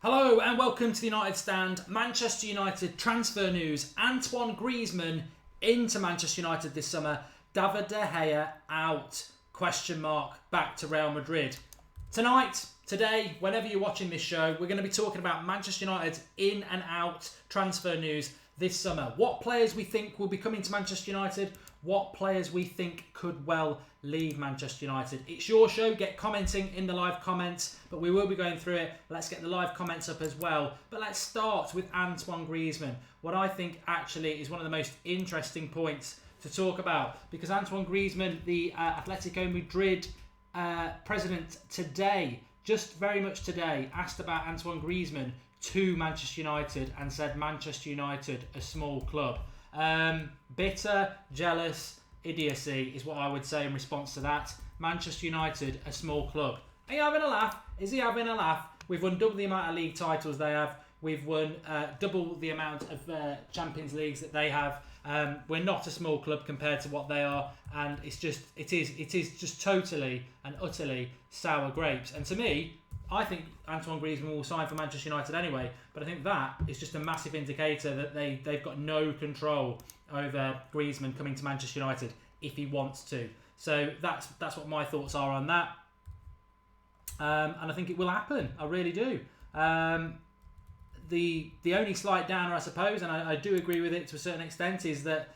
Hello and welcome to the United Stand. Manchester United transfer news. Antoine Griezmann into Manchester United this summer. David De Gea out? Question mark. Back to Real Madrid. Tonight, today, whenever you're watching this show, we're going to be talking about Manchester United's in and out transfer news this summer. What players we think will be coming to Manchester United. What players we think could well leave Manchester United. It's your show. Get commenting in the live comments, but we will be going through it. Let's get the live comments up as well. But let's start with Antoine Griezmann. What I think actually is one of the most interesting points to talk about, because Antoine Griezmann, the Atletico Madrid president today, just very much today, asked about Antoine Griezmann to Manchester United and said Manchester United, a small club. Bitter, jealous, idiocy is what I would say in response to that. Manchester United, a small club. Are you having a laugh? Is he having a laugh? We've won double the amount of league titles they have. We've won double the amount of Champions Leagues that they have. We're not a small club compared to what they are, and it is just totally and utterly sour grapes. And to me, I think Antoine Griezmann will sign for Manchester United anyway, but I think that is just a massive indicator that they've got no control over Griezmann coming to Manchester United if he wants to. So that's what my thoughts are on that. And I think it will happen. I really do. The only slight downer, I suppose, and I do agree with it to a certain extent, is that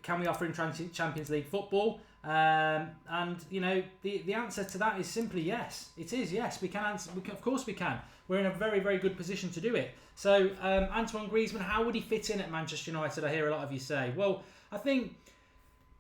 can we offer him Champions League football? And you know, the answer to that is simply yes. It is yes. We can answer. Of course we can. We're in a very, very good position to do it. So Antoine Griezmann, how would he fit in at Manchester United? I hear a lot of you say. Well, I think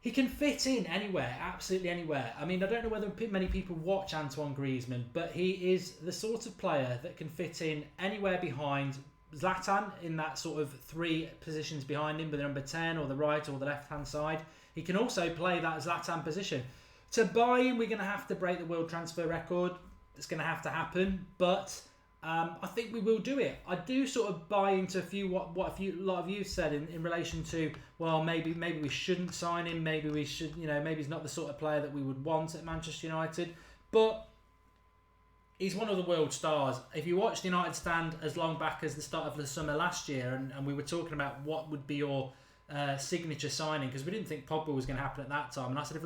he can fit in anywhere, absolutely anywhere. I mean, I don't know whether many people watch Antoine Griezmann, but he is the sort of player that can fit in anywhere behind Zlatan, in that sort of three positions behind him, with the number 10 or the right or the left-hand side. He can also play that Zlatan position. To buy him, we're going to have to break the world transfer record. It's going to have to happen, but I think we will do it. I do sort of buy into what a lot of you said in relation to, well, maybe we shouldn't sign him. Maybe we should, maybe he's not the sort of player that we would want at Manchester United. But he's one of the world stars. If you watched the United Stand as long back as the start of the summer last year, and we were talking about what would be your signature signing, because we didn't think Pogba was going to happen at that time, and I said if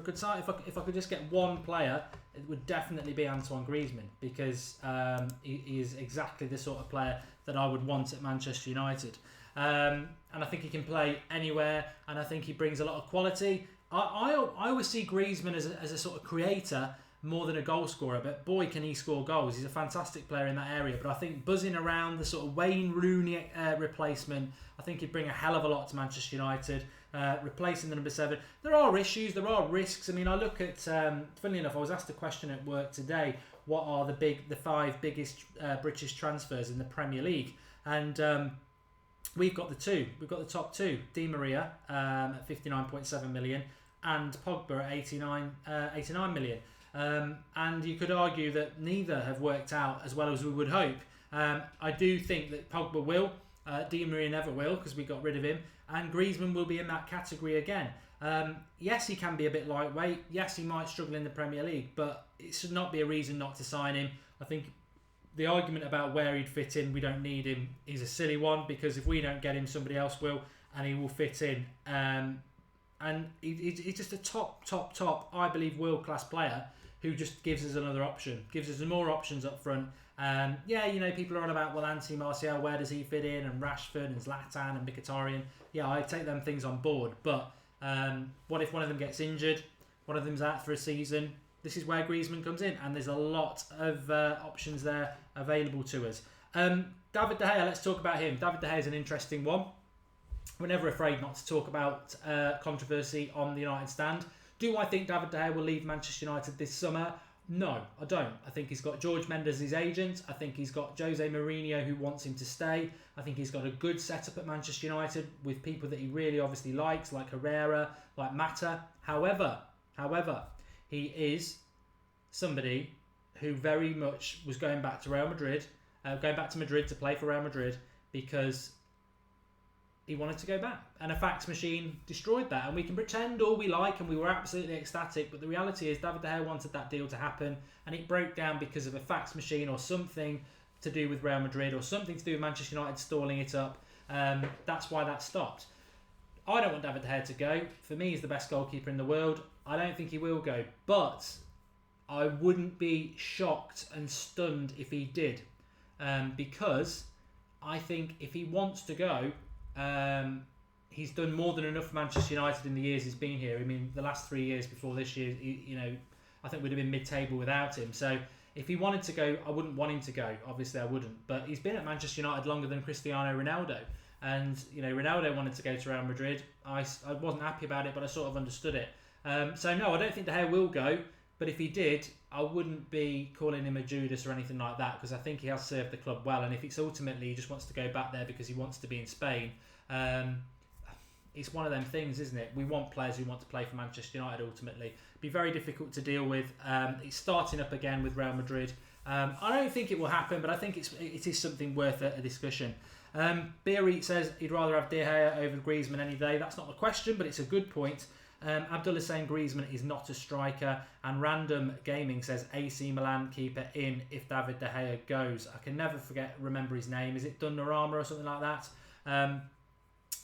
I could just get one player, it would definitely be Antoine Griezmann, because he is exactly the sort of player that I would want at Manchester United, and I think he can play anywhere, and I think he brings a lot of quality. I always see Griezmann as a sort of creator more than a goal scorer, but boy can he score goals. He's a fantastic player in that area, but I think buzzing around the sort of Wayne Rooney replacement, I think he'd bring a hell of a lot to Manchester United, replacing the number 7. There are issues, there are risks. I mean, I look at, funnily enough, I was asked a question at work today, what are the 5 biggest British transfers in the Premier League? And we've got the top 2, Di Maria at 59.7 million and Pogba at 89 million. And you could argue that neither have worked out as well as we would hope. I do think that Pogba will, Di Maria never will, because we got rid of him, and Griezmann will be in that category again. Yes, he can be a bit lightweight. Yes, he might struggle in the Premier League, but it should not be a reason not to sign him. I think the argument about where he'd fit in, we don't need him, is a silly one, because if we don't get him, somebody else will, and he will fit in. And he's just a top, I believe, world-class player who just gives us another option, gives us more options up front. People are on about, well, Anthony Martial, where does he fit in, and Rashford and Zlatan and Mkhitaryan. Yeah, I take them things on board, but what if one of them gets injured, one of them's out for a season? This is where Griezmann comes in, and there's a lot of options there available to us. David De Gea, let's talk about him. David De Gea is an interesting one. We're never afraid not to talk about controversy on the United Stand. Do I think David De Gea will leave Manchester United this summer? No, I don't. I think he's got George Mendes as his agent. I think he's got Jose Mourinho who wants him to stay. I think he's got a good setup at Manchester United with people that he really obviously likes, like Herrera, like Mata. However, he is somebody who very much was going back to Madrid to play for Real Madrid because he wanted to go back, and a fax machine destroyed that. And we can pretend all we like, and we were absolutely ecstatic, but the reality is David De Gea wanted that deal to happen, and it broke down because of a fax machine or something to do with Real Madrid or something to do with Manchester United stalling it up. That's why that stopped. I don't want David De Gea to go. For me, he's the best goalkeeper in the world. I don't think he will go, but I wouldn't be shocked and stunned if he did, because I think if he wants to go, he's done more than enough for Manchester United in the years he's been here. I mean, the last 3 years before this year, I think we'd have been mid-table without him. So if he wanted to go, I wouldn't want him to go. Obviously, I wouldn't. But he's been at Manchester United longer than Cristiano Ronaldo. And, Ronaldo wanted to go to Real Madrid. I wasn't happy about it, but I sort of understood it. So, no, I don't think De Gea will go. But if he did, I wouldn't be calling him a Judas or anything like that, because I think he has served the club well. And if it's ultimately he just wants to go back there because he wants to be in Spain, it's one of them things, isn't it? We want players who want to play for Manchester United ultimately. Be very difficult to deal with. It's starting up again with Real Madrid. I don't think it will happen, but I think it is something worth a discussion. Beery says he'd rather have De Gea over Griezmann any day. That's not the question, but it's a good point. Abdullah saying Griezmann is not a striker, and Random Gaming says AC Milan keeper in if David De Gea goes. I can never remember his name. Is it Donnarumma or something like that?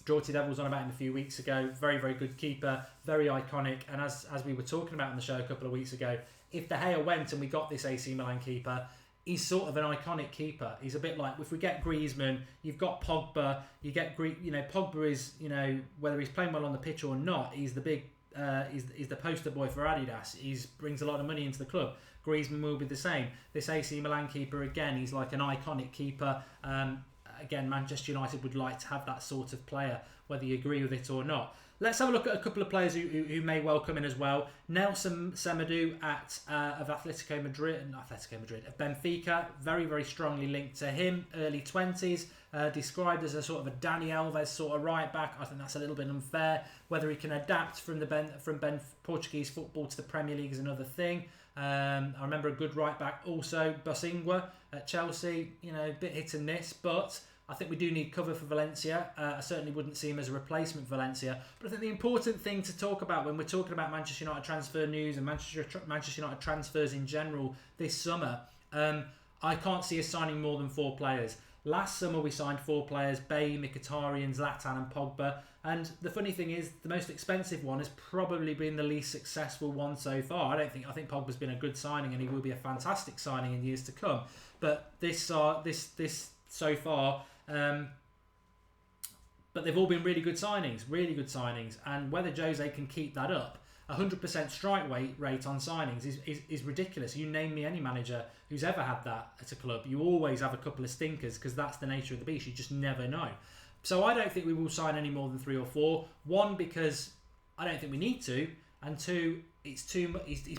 Jorty Devils on about him a few weeks ago. Very, very good keeper, very iconic. And as we were talking about on the show a couple of weeks ago, if De Gea went and we got this AC Milan keeper, he's sort of an iconic keeper. He's a bit like, if we get Griezmann, you've got Pogba. You get Pogba is, whether he's playing well on the pitch or not, he's the big, he's the poster boy for Adidas. He brings a lot of money into the club. Griezmann will be the same. This AC Milan keeper, again, he's like an iconic keeper. Again, Manchester United would like to have that sort of player, whether you agree with it or not. Let's have a look at a couple of players who may well come in as well. Nelson Semedo of Atletico Madrid, of Benfica, very, very strongly linked to him. Early 20s, described as a sort of a Dani Alves sort of right back. I think that's a little bit unfair. Whether he can adapt from Portuguese football to the Premier League is another thing. I remember a good right back also, Bosingwa at Chelsea. A bit hit and miss, but I think we do need cover for Valencia. I certainly wouldn't see him as a replacement for Valencia. But I think the important thing to talk about when we're talking about Manchester United transfer news and Manchester United transfers in general this summer, I can't see us signing more than 4 players. Last summer we signed 4 players: Bailly, Mkhitaryan, Zlatan and Pogba. And the funny thing is, the most expensive one has probably been the least successful one so far. I think Pogba's been a good signing, and he will be a fantastic signing in years to come. But this so far, but they've all been really good signings. And whether Jose can keep that up, 100% strike rate on signings is ridiculous. You name me any manager who's ever had that at a club. You always have a couple of stinkers, because that's the nature of the beast. You just never know. So I don't think we will sign any more than 3 or 4. 1, because I don't think we need to, and 2, he's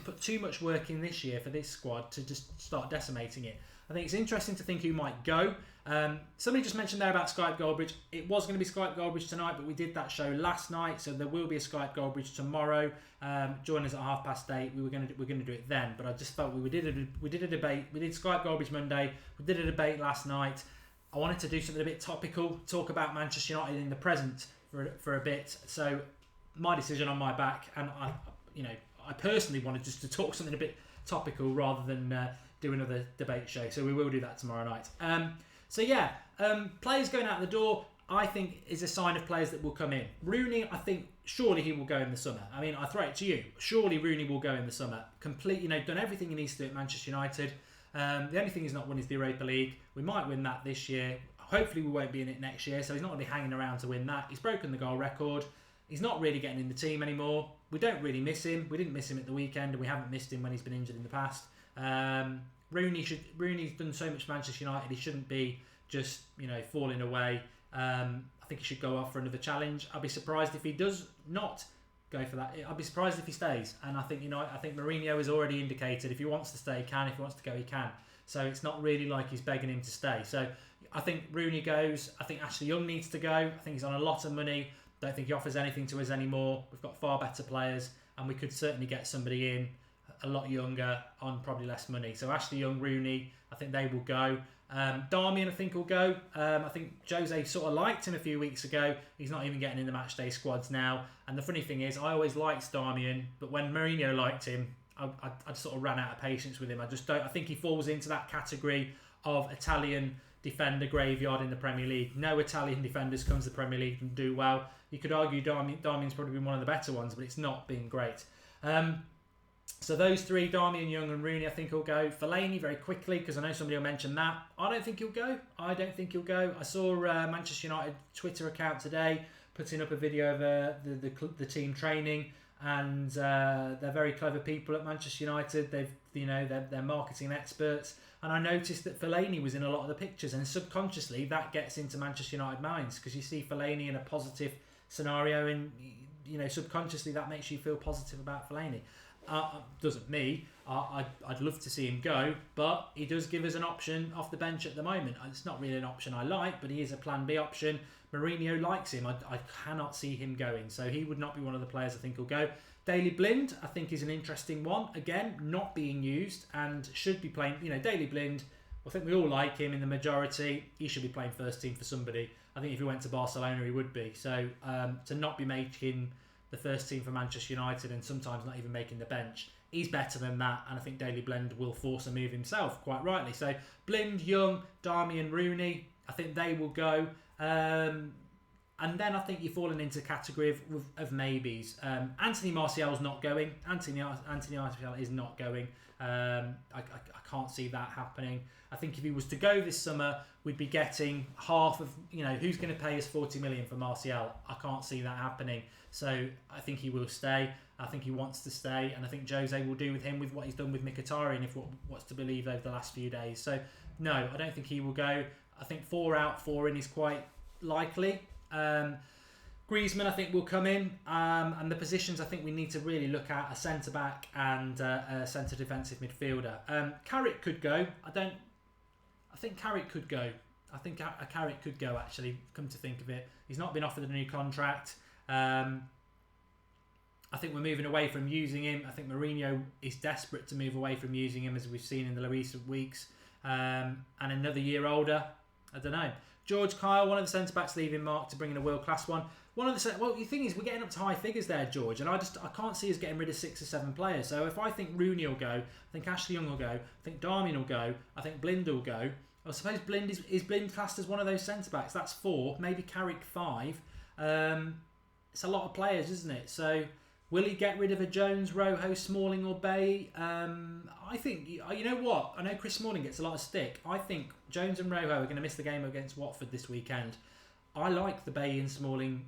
put too much work in this year for this squad to just start decimating it. I think it's interesting to think who might go. Somebody just mentioned there about Skype Goldbridge. It was going to be Skype Goldbridge tonight, but we did that show last night, so there will be a Skype Goldbridge tomorrow. Join us at 8:30. We're going to do it then, but I just felt we did a debate. We did Skype Goldbridge Monday. We did a debate last night. I wanted to do something a bit topical, talk about Manchester United in the present for a bit. So my decision on my back, and I personally wanted just to talk something a bit topical rather than do another debate show. So we will do that tomorrow night. Players going out the door, I think, is a sign of players that will come in. Rooney, I think, surely he will go in the summer. I mean, I throw it to you. Surely Rooney will go in the summer. Done everything he needs to do at Manchester United. The only thing he's not won is the Europa League. We might win that this year. Hopefully we won't be in it next year, so he's not going to be hanging around to win that. He's broken the goal record. He's not really getting in the team anymore. We don't really miss him. We didn't miss him at the weekend, and we haven't missed him when he's been injured in the past. Rooney's done so much for Manchester United. He shouldn't be just falling away. I think he should go off for another challenge. I'll be surprised if he does not go for that. I'll be surprised if he stays. And I think Mourinho has already indicated if he wants to stay, he can. If he wants to go, he can. So it's not really like he's begging him to stay. So I think Rooney goes. I think Ashley Young needs to go. I think he's on a lot of money. Don't think he offers anything to us anymore. We've got far better players, and we could certainly get somebody in a lot younger on probably less money. So Ashley Young, Rooney, I think they will go. Darmian, I think, will go. I think Jose sort of liked him a few weeks ago. He's not even getting in the matchday squads now. And the funny thing is, I always liked Darmian, but when Mourinho liked him, I sort of ran out of patience with him. I just don't. I think he falls into that category of Italian defender graveyard in the Premier League. No Italian defenders comes to the Premier League and do well. You could argue Darmian's probably been one of the better ones, but it's not been great. So those three, Darmian, Young and Rooney, I think will go. Fellaini very quickly, because I know somebody will mention that. I don't think he'll go. I saw Manchester United Twitter account today putting up a video of the team training, and they're very clever people at Manchester United. They're marketing experts, and I noticed that Fellaini was in a lot of the pictures, and subconsciously that gets into Manchester United minds, because you see Fellaini in a positive scenario, and subconsciously that makes you feel positive about Fellaini. Doesn't me. I'd love to see him go, but he does give us an option off the bench at the moment. It's not really an option I like, but he is a plan B option. Mourinho likes him. I cannot see him going, so he would not be one of the players I think will go. Daley Blind, I think, is an interesting one. Again, not being used and should be playing. Daley Blind, I think we all like him in the majority. He should be playing first team for somebody. I think if he went to Barcelona, he would be. So to not be making the first team for Manchester United and sometimes not even making the bench, he's better than that, and I think Daley Blind will force a move himself, quite rightly. So Blind, Young, Darmian, Rooney, I think they will go. And then I think you're falling into the category of maybes. Anthony Martial's not going. Anthony Martial is not going. I can't see that happening. I think if he was to go this summer, we'd be getting half of, who's going to pay us 40 million for Martial? I can't see that happening. So I think he will stay. I think he wants to stay, and I think Jose will do with him with what he's done with Mkhitaryan, if what's to believe over the last few days. So no, I don't think he will go. I think 4 out, 4 in is quite likely. Griezmann, I think, will come in, and the positions I think we need to really look at a centre back and a centre defensive midfielder. Carrick could go. I think Carrick could go. I think a Carrick could go, actually, come to think of it. He's not been offered a new contract. I think we're moving away from using him. I think Mourinho is desperate to move away from using him, as we've seen in the recent weeks. And another year older, I don't know. George Kyle, one of the centre-backs, leaving Mark to bring in a world-class one. The thing is, we're getting up to high figures there, George, and I can't see us getting rid of 6 or 7 players. So if I think Rooney will go, I think Ashley Young will go, I think Darmian will go, I think Blind will go. I suppose Blind is Blind classed as one of those centre-backs. That's 4, maybe Carrick 5. It's a lot of players, isn't it? So will he get rid of a Jones, Rojo, Smalling or Bay? I think, you know what? I know Chris Smalling gets a lot of stick. I think Jones and Rojo are going to miss the game against Watford this weekend. I like the Bay and Smalling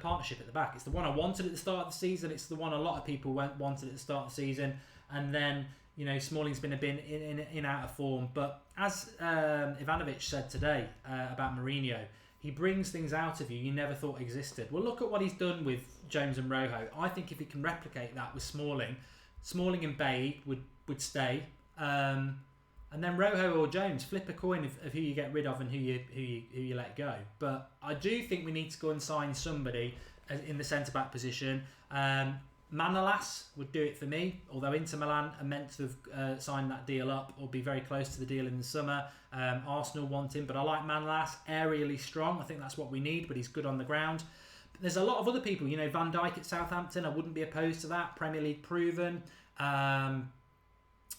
partnership at the back. It's the one I wanted at the start of the season. It's the one a lot of people wanted at the start of the season. And then, Smalling's been a bit in out of form. But as Ivanovic said today about Mourinho, he brings things out of you never thought existed. Well, look at what he's done with Jones and Rojo. I think if he can replicate that with Smalling and Bay would stay. And then Rojo or Jones, flip a coin of who you get rid of and who you let go. But I do think we need to go and sign somebody in the centre-back position. Manolas would do it for me, although Inter Milan are meant to have signed that deal up or be very close to the deal in the summer. Arsenal want him, but I like Manolas, aerially strong. I think that's what we need, but he's good on the ground. But there's a lot of other people, Van Dijk at Southampton, I wouldn't be opposed to that. Premier League proven.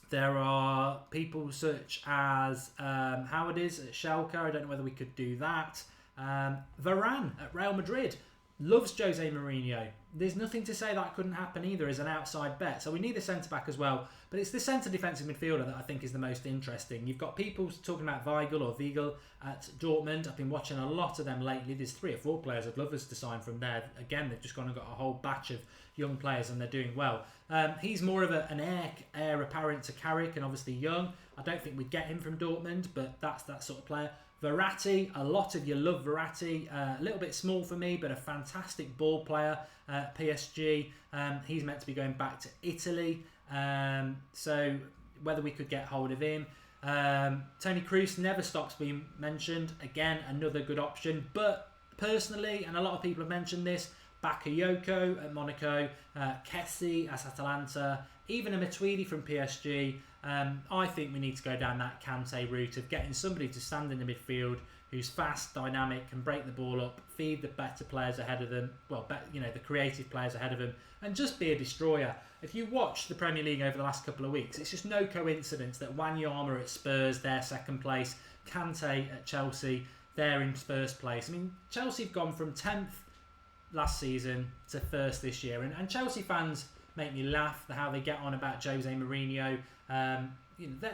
There are people such as Howard is at Schalke. I don't know whether we could do that. Varane at Real Madrid loves Jose Mourinho. There's nothing to say that couldn't happen either as an outside bet. So we need a centre-back as well. But it's the centre defensive midfielder that I think is the most interesting. You've got people talking about Weigl at Dortmund. I've been watching a lot of them lately. There's 3 or 4 players I'd love us to sign from there. Again, they've just gone and got a whole batch of young players and they're doing well. He's more of an heir apparent to Carrick and obviously Young. I don't think we'd get him from Dortmund, but that's that sort of player. Verratti, a lot of you love Verratti. A little bit small for me, but a fantastic ball player at PSG. He's meant to be going back to Italy. So whether we could get hold of him. Toni Kroos never stops being mentioned. Again, another good option. But personally, and a lot of people have mentioned this, Bakayoko at Monaco, Kessie at Atalanta, even a Matuidi from PSG. I think we need to go down that Kante route of getting somebody to stand in the midfield who's fast, dynamic, can break the ball up, feed the better players ahead of them, the creative players ahead of them, and just be a destroyer. If you watch the Premier League over the last couple of weeks, it's just no coincidence that Wanyama at Spurs, they're second place, Kante at Chelsea, they're in first place. I mean, Chelsea have gone from 10th last season to first this year, and Chelsea fans make me laugh how they get on about Jose Mourinho.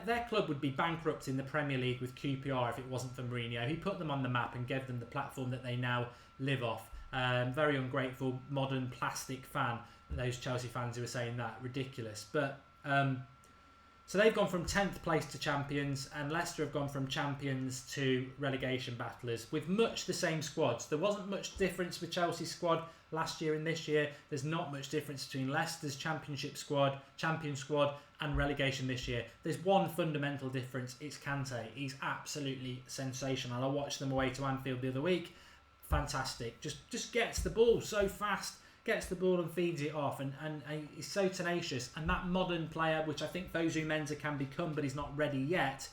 Their club would be bankrupt in the Premier League with QPR if it wasn't for Mourinho. He put them on the map and gave them the platform that they now live off. Very ungrateful, modern, plastic fan. Those Chelsea fans who are saying that, ridiculous. But so they've gone from 10th place to champions, and Leicester have gone from champions to relegation battlers with much the same squads. There wasn't much difference with Chelsea's squad last year and this year. There's not much difference between Leicester's champion squad, and relegation this year. There's one fundamental difference. It's Kante. He's absolutely sensational. I watched them away to Anfield the other week. Fantastic. Just gets the ball so fast. Gets the ball and feeds it off, and he's so tenacious. And that modern player, which I think Fosu Mensah can become, but he's not ready yet.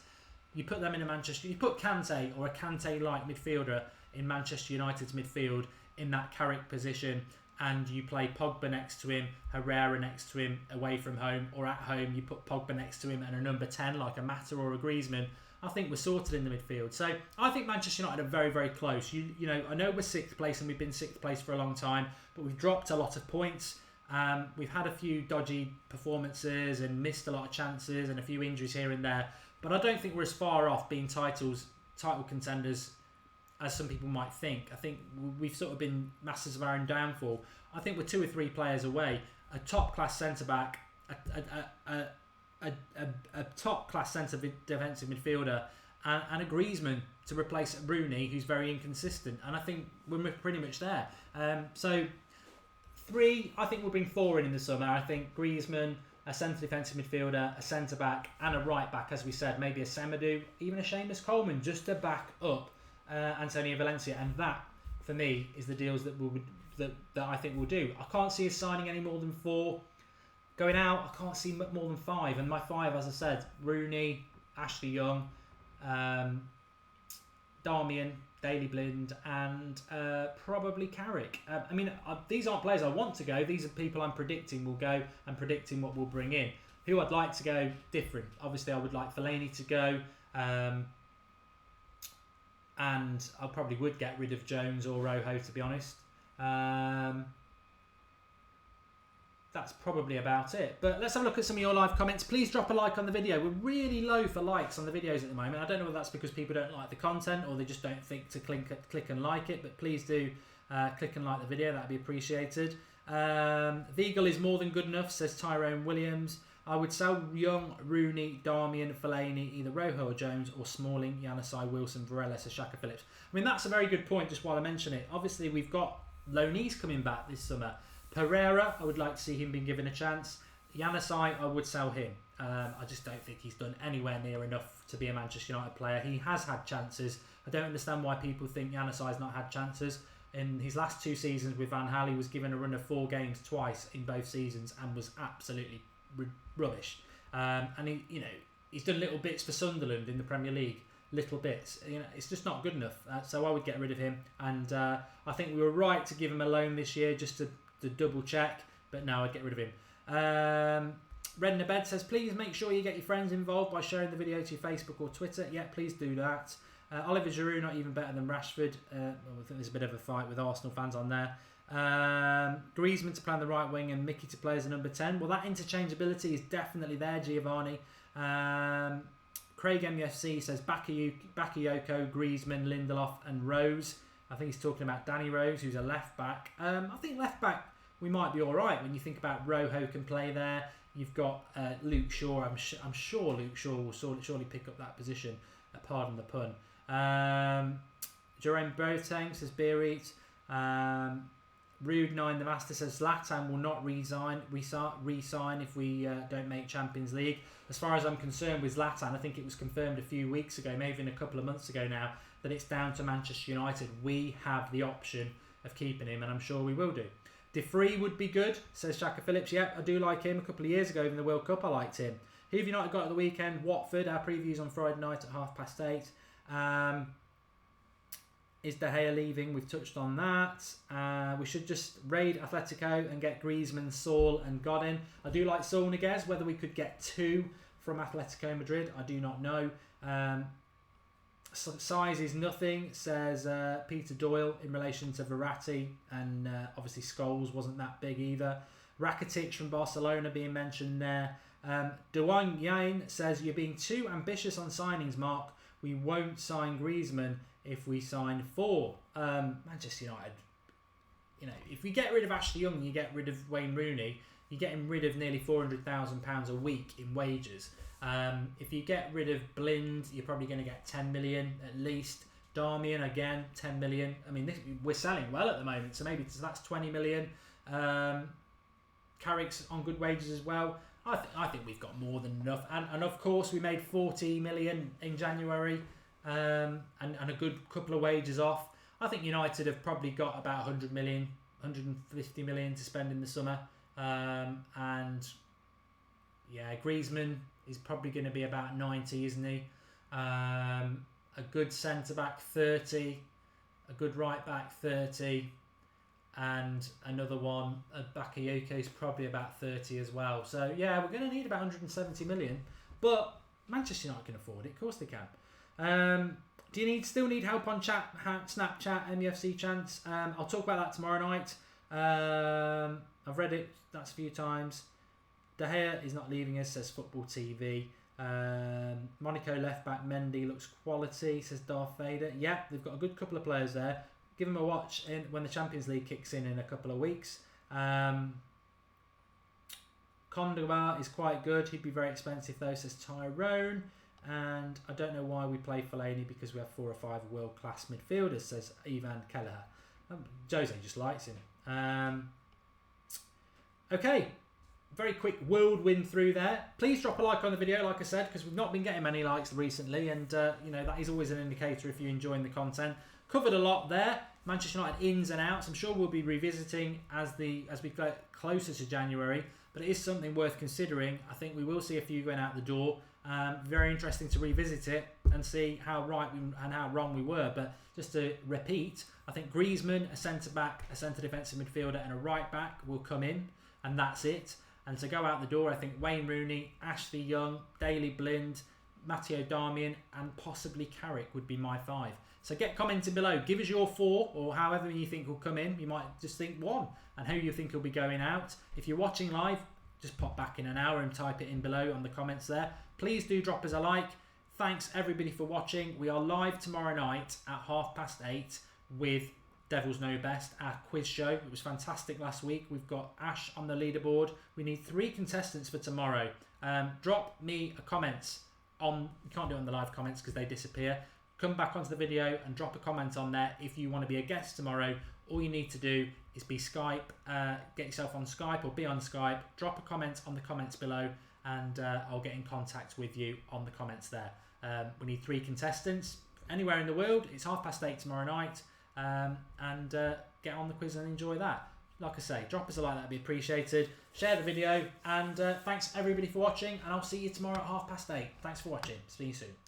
You put them in a Manchester. You put Kante or a Kante-like midfielder in Manchester United's midfield in that Carrick position, and you play Pogba next to him, Herrera next to him away from home, or at home you put Pogba next to him and a number 10 like a Mata or a Griezmann. I think we're sorted in the midfield. So I think Manchester United are very, very close. I know we're 6th place and we've been 6th place for a long time, but we've dropped a lot of points. We've had a few dodgy performances and missed a lot of chances and a few injuries here and there. But I don't think we're as far off being title contenders as some people might think. I think we've sort of been masters of our own downfall. I think we're 2 or 3 players away. A top-class centre-back, a top-class defensive midfielder, and a Griezmann to replace Rooney, who's very inconsistent. And I think we're pretty much there. So 3, I think we'll bring 4 in the summer. I think Griezmann, a centre defensive midfielder, a centre-back, and a right-back, as we said. Maybe a Semedo, even a Seamus Coleman, just to back up Antonio Valencia. And that, for me, is the deals that I think we'll do. I can't see us signing any more than 4. Going out, I can't see more than 5. And my 5, as I said, Rooney, Ashley Young, Darmian, Daley Blind, and probably Carrick. These aren't players I want to go. These are people I'm predicting will go and predicting what we'll bring in. Who I'd like to go, different. Obviously, I would like Fellaini to go. And I probably would get rid of Jones or Rojo, to be honest. That's probably about it. But let's have a look at some of your live comments. Please drop a like on the video. We're really low for likes on the videos at the moment. I don't know whether that's because people don't like the content or they just don't think to click and like it. But please do click and like the video. That'd be appreciated. Vigal is more than good enough, says Tyrone Williams. I would sell Young, Rooney, Darmian, Fellaini, either Rojo or Jones, or Smalling, Januzaj, Wilson, Varela, Shaka Phillips. I mean, that's a very good point, just while I mention it. Obviously, we've got loanees coming back this summer. Pereira, I would like to see him being given a chance. Januzaj, I would sell him. I just don't think he's done anywhere near enough to be a Manchester United player. He has had chances. I don't understand why people think Januzaj's not had chances. In his last 2 seasons with Van Gaal, he was given a run of 4 games twice in both seasons and was absolutely rubbish. And he's done little bits for Sunderland in the Premier League, little bits. It's just not good enough. So I would get rid of him. And I think we were right to give him a loan this year just to double check. But no, I'd get rid of him. Red in the Bed says, please make sure you get your friends involved by sharing the video to your Facebook or Twitter. Yeah, please do that. Oliver Giroud, not even better than Rashford. I think there's a bit of a fight with Arsenal fans on there. Griezmann to play on the right wing and Mickey to play as a number 10. Well, that interchangeability is definitely there, Giovanni. Craig MUFC says Bakayoko, Griezmann, Lindelof and Rose. I think he's talking about Danny Rose, who's a left back. I think left back we might be all right when you think about Rojo can play there. You've got Luke Shaw. I'm sure Luke Shaw will surely pick up that position. Pardon the pun. Jerome Boateng says Beereat. Rude9 the Master says Zlatan will not re-sign if we don't make Champions League. As far as I'm concerned with Zlatan, I think it was confirmed a few weeks ago, maybe even a couple of months ago now, that it's down to Manchester United. We have the option of keeping him, and I'm sure we will do. De Vrij would be good, says Shaka Phillips. Yep, I do like him. A couple of years ago in the World Cup, I liked him. Who have United got at the weekend? Watford. Our preview's on Friday night at 8:30. Is De Gea leaving? We've touched on that. We should just raid Atletico and get Griezmann, Saul and Godin. I do like Saul Niguez. Whether we could get 2 from Atletico Madrid, I do not know. Size is nothing, says Peter Doyle, in relation to Verratti, and obviously Scholes wasn't that big either. Rakitic from Barcelona being mentioned there. Dewang Yain says, you're being too ambitious on signings, Mark. We won't sign Griezmann if we sign 4. Manchester United, you know, if we get rid of Ashley Young and you get rid of Wayne Rooney, you're getting rid of nearly £400,000 a week in wages. If you get rid of Blind, you're probably going to get 10 million at least. Darmian, again, 10 million. I mean, we're selling well at the moment, so maybe that's 20 million. Carrick's on good wages as well. I think we've got more than enough. And of course, we made 40 million in January, and a good couple of wages off. I think United have probably got about 100 million, 150 million to spend in the summer. And yeah, Griezmann is probably going to be about 90, isn't he? A good centre-back, 30. A good right-back, 30. And another one, Bakayoko, is probably about 30 as well. So, yeah, we're going to need about 170 million. But Manchester United can afford it. Of course they can. Do you still need help on Snapchat, MUFC chants? I'll talk about that tomorrow night. I've read it. That's a few times. De Gea is not leaving us, says Football TV. Monaco left back Mendy looks quality, says Darth Vader. Yeah, they've got a good couple of players there. Give them a watch when the Champions League kicks in a couple of weeks. Kondogbia is quite good. He'd be very expensive though, says Tyrone. And I don't know why we play Fellaini, because we have 4 or 5 world-class midfielders, says Ivan Kelleher. Jose just likes him. Okay. Very quick whirlwind through there. Please drop a like on the video, like I said, because we've not been getting many likes recently, and you know, that is always an indicator if you're enjoying the content. Covered a lot there. Manchester United ins and outs. I'm sure we'll be revisiting as we get closer to January, but it is something worth considering. I think we will see a few going out the door. Very interesting to revisit it and see how right and how wrong we were. But just to repeat, I think Griezmann, a centre back, a centre defensive midfielder, and a right back will come in, and that's it. And to go out the door, I think Wayne Rooney, Ashley Young, Daley Blind, Matteo Darmian, and possibly Carrick would be my 5. So get commenting below. Give us your 4, or however you think will come in. You might just think 1, and who you think will be going out. If you're watching live, just pop back in an hour and type it in below on the comments there. Please do drop us a like. Thanks everybody for watching. We are live tomorrow night at 8:30 with Devils Know Best, our quiz show. It was fantastic last week. We've got Ash on the leaderboard. We need 3 contestants for tomorrow. Drop me a comment on, you can't do it on the live comments because they disappear. Come back onto the video and drop a comment on there if you want to be a guest tomorrow. All you need to do is be Skype, get yourself on Skype or be on Skype, drop a comment on the comments below, and I'll get in contact with you on the comments there. We need 3 contestants anywhere in the world. It's 8:30 tomorrow night. And get on the quiz and enjoy that. Like I say, drop us a like, that'd be appreciated. Share the video, and thanks everybody for watching, and I'll see you tomorrow at 8:30. Thanks for watching. See you soon.